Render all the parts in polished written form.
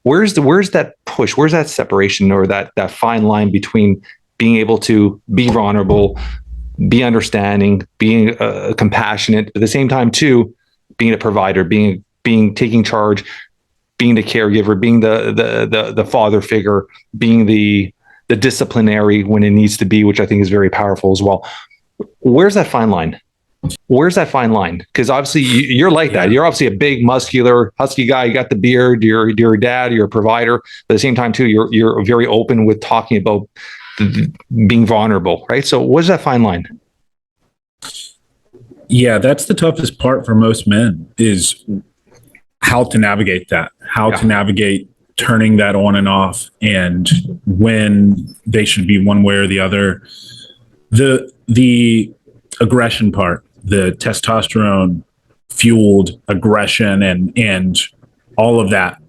where's that push? Where's that separation, or that fine line between being able to be vulnerable, be understanding, being compassionate, but at the same time too, being a provider, being taking charge, being the caregiver, being the father figure, being the disciplinary when it needs to be, which I think is very powerful as well. Where's that fine line? Where's that fine line? Because obviously you're like that. You're obviously a big, muscular, husky guy. You got the beard. You're a dad. You're a provider. But at the same time, too, you're very open with talking about being vulnerable, right? So what's that fine line? Yeah, that's the toughest part for most men, is how to navigate that, how to navigate turning that on and off, and when they should be one way or the other. The aggression part, the testosterone fueled aggression and all of that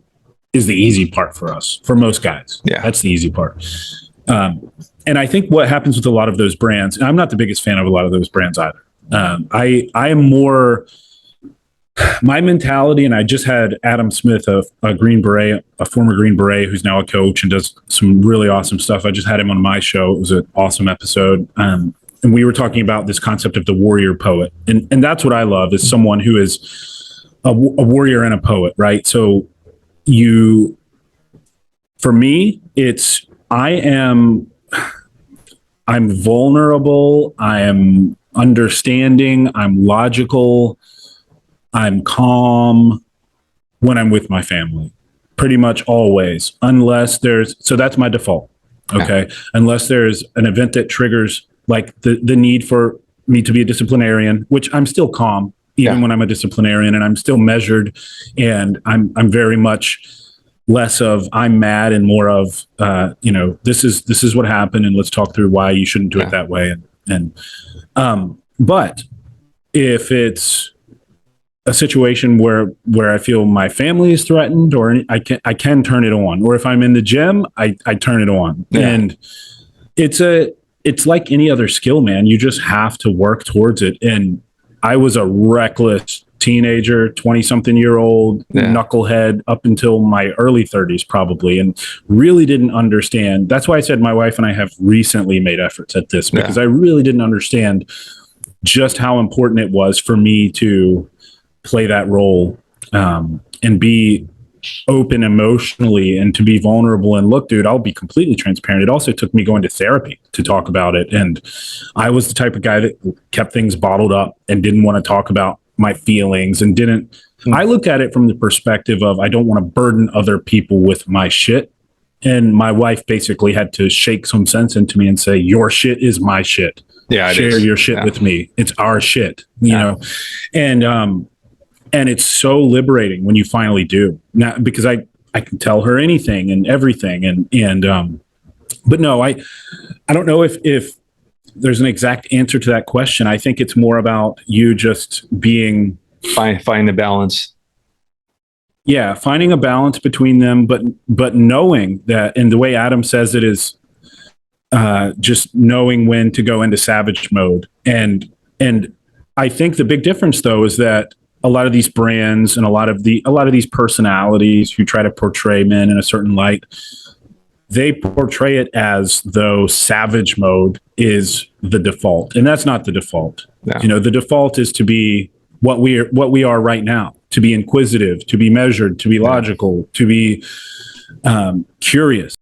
is the easy part for us, for most guys. Yeah. That's the easy part. And I think what happens with a lot of those brands, and I'm not the biggest fan of a lot of those brands either. I am more, my mentality, and I just had Adam Smith, a Green Beret, a former Green Beret, who's now a coach and does some really awesome stuff. I just had him on my show. It was an awesome episode. And we were talking about this concept of the warrior poet. And that's what I love, is someone who is a warrior and a poet, right? So for me, it's, I'm vulnerable. I am understanding. I'm logical. I'm calm when I'm with my family, pretty much always, so that's my default. Okay. Yeah. Unless there's an event that triggers like the need for me to be a disciplinarian, which I'm still calm, even when I'm a disciplinarian, and I'm still measured, and I'm very much less of I'm mad and more of, this is what happened, and let's talk through why you shouldn't do it that way. But if it's a situation where I feel my family is threatened, or I can turn it on, or if I'm in the gym, I turn it on. Yeah. And it's like any other skill, man. You just have to work towards it. And I was a reckless teenager, 20-something-year-old knucklehead up until my early 30s probably, and really didn't understand. That's why I said my wife and I have recently made efforts at this, because I really didn't understand just how important it was for me to play that role, and be open emotionally, and to be vulnerable. And look, dude, I'll be completely transparent. It also took me going to therapy to talk about it. And I was the type of guy that kept things bottled up and didn't want to talk about my feelings, and I look at it from the perspective of, I don't want to burden other people with my shit. And my wife basically had to shake some sense into me and say, your shit is my shit. Yeah, share your shit with me. It's our shit, you know? And it's so liberating when you finally do. Now, because I can tell her anything and everything. But no, I don't know if there's an exact answer to that question. I think it's more about you just being, find the balance. Yeah, finding a balance between them, but knowing that, and the way Adam says it is, just knowing when to go into savage mode. And I think the big difference, though, is that a lot of these brands and a lot of these personalities who try to portray men in a certain light, they portray it as though savage mode is the default, and that's not the default. Yeah. The default is to be what we are right now, to be inquisitive, to be measured, to be logical, to be curious.